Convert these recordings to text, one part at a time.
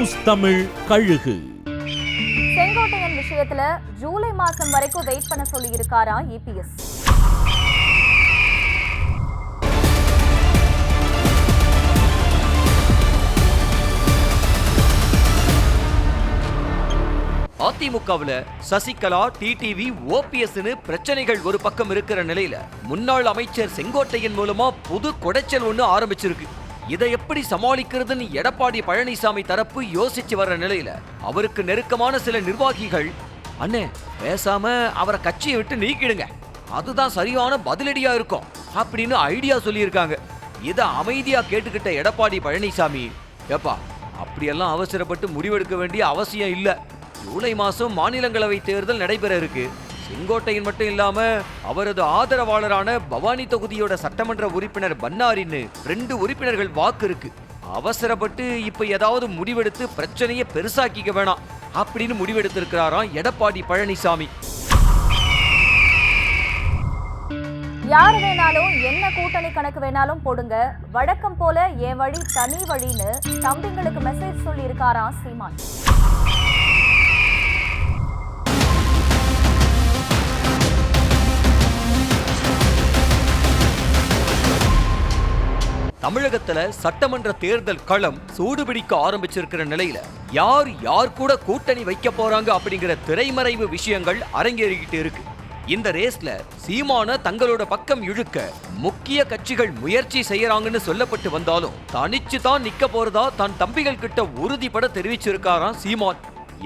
News Tamil கழுகு. செங்கோட்டையன் விஷயத்துல ஜூலை மாசம் வரைக்கும் வெயிட் பண்ண சொல்லி இருக்காரா EPS. அதிமுகவுல சசிகலா, டிடிவி, OPS பிரச்சனைகள் ஒரு பக்கம் இருக்கிற நிலையில முன்னாள் அமைச்சர் செங்கோட்டையன் மூலமா புது கொடைச்சல் ஒண்ணு ஆரம்பிச்சிருக்கு. இதை எப்படி சமாளிக்கிறதுன்னு எடப்பாடி பழனிசாமி தரப்பு யோசிச்சு வர்ற நிலையில அவருக்கு நெருக்கமான சில நிர்வாகிகள், அண்ணே பேசாம அவரை கட்சியை விட்டு நீக்கிடுங்க, அதுதான் சரியான பதிலடியா இருக்கும் அப்படின்னு ஐடியா சொல்லியிருக்காங்க. இதை அமைதியா கேட்டுக்கிட்ட எடப்பாடி பழனிசாமி, ஏப்பா அப்படியெல்லாம் அவசரப்பட்டு முடிவெடுக்க வேண்டிய அவசியம் இல்ல, ஜூலை மாசம் மாநிலங்களவை தேர்தல் நடைபெற இருக்கு. செங்கோட்டையன் மட்டும் இல்லாம அவரது ஆதரவாளரான பவானி தொகுதியோட சட்டமன்ற உறுப்பினர் பன்னாரின்னு 2 உறுப்பினர்கள் வாக்கு இருக்கு. அவசரப்பட்டு இப்ப ஏதாவது முடிவெடுத்து பிரச்சனையை பெருசாக்கிக்க வேணாம் அப்படின்னு முடிவெடுத்திருக்கிறாராம் எடப்பாடி பழனிசாமி. யார் வேணாலும் என்ன கூட்டணி கணக்கு வேணாலும் போடுங்க, வழக்கம் போல என் வழி தனி வழின்னு தம்பிங்களுக்கு மெசேஜ் சொல்லி இருக்காராம் சீமான். தமிழகத்துல சட்டமன்ற தேர்தல் களம் சூடுபிடிக்க ஆரம்பிச்சிருக்கிற நிலையில யார் கூட கூட்டணி வைக்க போறாங்க அப்படிங்கிற திரைமறைவு விஷயங்கள் அரங்கேறிக்கிட்டு இருக்கு. இந்த ரேஸ்ல சீமான தங்களோட பக்கம் இழுக்க முக்கிய கட்சிகள் முயற்சி செய்யறாங்கன்னு சொல்லப்பட்டு வந்தாலும் தனிச்சு தான் நிக்க போறதா தான் தம்பிகள் கிட்ட உறுதிப்பட தெரிவிச்சிருக்காராம் சீமான்.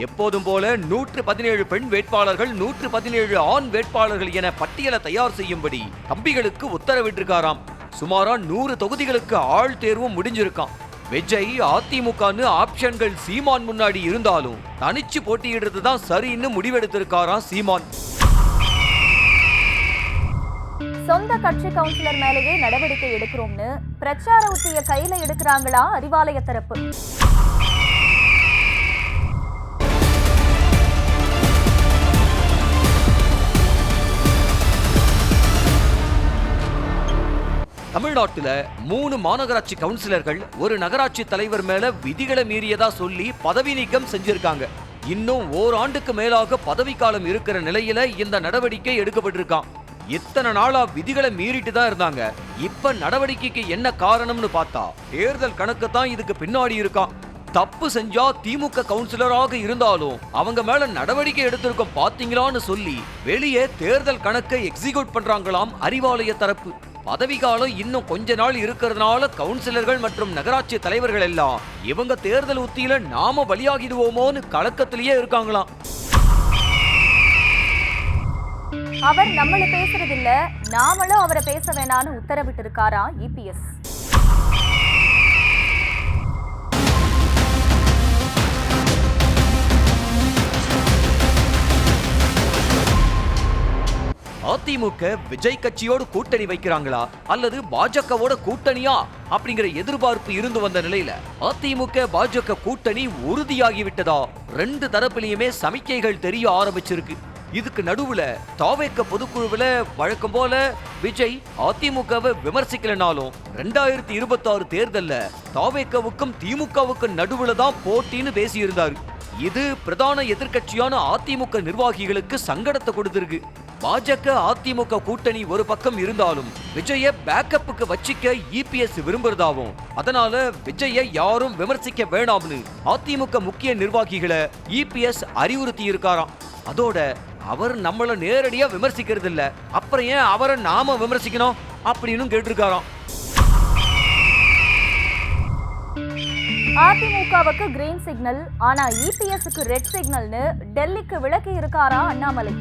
எப்போதும் போல 117 பெண் வேட்பாளர்கள், 117 ஆண் வேட்பாளர்கள் என பட்டியலை தயார் செய்யும்படி தம்பிகளுக்கு உத்தரவிட்டிருக்காராம். சுமாரா 100 தொகுதிகளுக்கு ஆள் தேர்வும் முடிஞ்சிருக்கான். விஜய், அதிமுகன்னு ஆப்ஷன்கள் சீமான் முன்னாடி இருந்தாலும் தனிச்சு போட்டியிடுறது தான் சரின்னு முடிவெடுத்திருக்காராம் சீமான். சொந்த கட்சி கவுன்சிலர் மேலேயே நடவடிக்கை எடுக்கிறோம்னு பிரச்சார உத்திய கையில எடுக்கிறாங்களா அறிவாலய தரப்பு. தமிழ்நாட்டுல 3 மாநகராட்சி கவுன்சிலர்கள் ஒரு நகராட்சி தலைவர் மேல விதிகளை மீறியதா சொல்லி பதவி நீக்கம் செஞ்சிருக்காங்க. இன்னும் ஓராண்டுக்கு மேலாக பதவிக்காலம் இருக்கிற நிலையில இந்த நடவடிக்கை எடுக்கப்பட்டிருக்கான். இத்தனை நாளா விதிகளை மீறிட்டு தான் இருந்தாங்க. இப்ப நடவடிக்கைக்கு என்ன காரணம்னு பார்த்தா தேர்தல் கணக்கு தான் இதுக்கு பின்னாடி இருக்கான். தப்பு செஞ்சா திமுக கவுன்சிலராக இருந்தாலும் அவங்க மேல நடவடிக்கை எடுத்திருக்கோம் பாத்தீங்களான்னு சொல்லி வெளியே தேர்தல் கணக்கை எக்ஸிக்யூட் பண்றாங்களாம் அறிவாலய தரப்பு. பதவிக்காலம் இன்னும் கொஞ்ச நாள் இருக்கிறதுனால கவுன்சிலர்கள் மற்றும் நகராட்சி தலைவர்கள் எல்லாம் இவங்க தேர்தல் உத்தியில நாம பலியாகிடுவோமோன்னு கலக்கத்திலேயே இருக்காங்களாம். அவர் நம்மள பேசுறது இல்ல, நாமளும் அவரை பேச வேணான்னு உத்தரவிட்டு இருக்காரா EPS. அதிமுக விஜய் கட்சியோடு கூட்டணி வைக்கிறாங்களா அல்லது பாஜகவோட கூட்டணியா அப்படிங்கிற எதிர்பார்ப்பு இருந்து வந்த நிலையில அதிமுக பாஜக கூட்டணி உறுதியாகிவிட்டதா 2 தரப்பிலையுமே சமிக்கைகள் தெரிய ஆரம்பிச்சிருக்கு. இதுக்கு நடுவுல தாவேக பொதுக்குழுவுல வழக்கம் போல விஜய் அதிமுகவை விமர்சிக்கலனாலும் 2026 தேர்தல்ல தாவேகவுக்கும் திமுகவுக்கும் நடுவுல தான் போட்டின்னு பேசியிருந்தாரு. இது பிரதான எதிர்கட்சியான அதிமுக நிர்வாகிகளுக்கு சங்கடத்தை கொடுத்திருக்கு. பாஜக அதிமுக கூட்டணி ஒரு பக்கம் இருந்தாலும் விஜய பேக்கப்புக்கு வச்சிக்க EPS விரும்புறதாவும், அதனால விஜய யாரும் விமர்சிக்க வேணாம்னு அதிமுக முக்கிய நிர்வாகிகளை EPS அறிவுறுத்தி இருக்காராம். அதோட அவர் நம்மள நேரடியா விமர்சிக்கிறது இல்ல, அப்புறம் ஏன் அவரை நாம விமர்சிக்கணும் அப்படின்னு கேட்டிருக்காராம். அதிமுகவுக்கு கிரீன் சிக்னல், ஆனா EPSக்கு ரெட் சிக்னல்னு டெல்லிக்கு விளக்கி இருக்காரா அண்ணாமலை.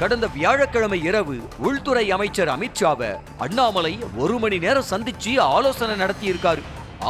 கடந்த வியாழக்கிழமை இரவு உள்துறை அமைச்சர் அமித்ஷாவை அண்ணாமலை 1 மணி நேரம் சந்திச்சு ஆலோசனை நடத்தி இருக்காரு.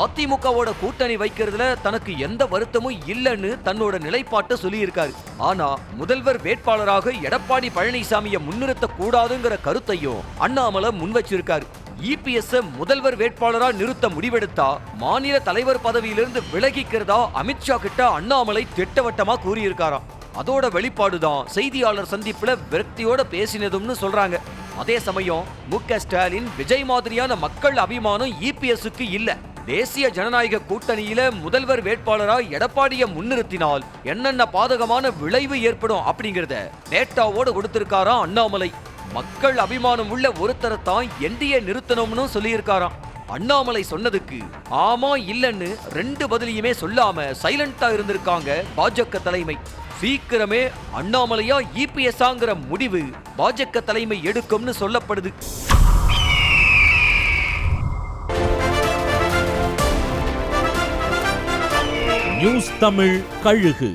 அதிமுகவோட கூட்டணி வைக்கிறதுல தனக்கு எந்த வருத்தமும் இல்லைன்னு தன்னோட நிலைப்பாட்டை சொல்லியிருக்காரு. ஆனா முதல்வர் வேட்பாளராக எடப்பாடி பழனிசாமியை முன்னிறுத்த கூடாதுங்கிற கருத்தையும் அண்ணாமலை முன் வச்சிருக்காரு. EPS முதல்வர் வேட்பாளரா நிறுத்த முடிவெடுத்தா மாநில தலைவர் பதவியிலிருந்து விலகிக்கிறதா அமித்ஷா கிட்ட அண்ணாமலை திட்டவட்டமா கூறியிருக்காராம். அதோட வெளிப்பாடுதான் செய்தியாளர் சந்திப்புல விரக்தியோட பேசினதும்னு சொல்றாங்க. அதே சமயம் மு.க. ஸ்டாலின் விஜய் மாதிரியான மக்கள் அபிமானம் இபிஎஸ்க்கு இல்ல. தேசிய ஜனநாயக கூட்டணியில முதல்வர் வேட்பாளரா எடப்பாடியை முன்னிறுத்தினால் என்னென்ன பாதகமான விளைவு ஏற்படும் அப்படிங்கறத டேட்டாவோட கொடுத்திருக்காராம் அண்ணாமலை. மக்கள் அபிமானம் உள்ள ஒருத்தரைத்தான் என்டிஏ நிறுத்தணும்னு சொல்லியிருக்காராம். அண்ணாமலை சொன்னதுக்கு ஆமா இல்லன்னு 2 பதிலையுமே சொல்லாம சைலண்டா இருந்திருக்காங்க பாஜக தலைமை. சீக்கிரமே அண்ணாமலையா இபிஎஸ்ங்கிற முடிவு பாஜக தலைமை எடுக்கும்னு சொல்லப்படுது. நியூஸ் தமிழ் கழுகு.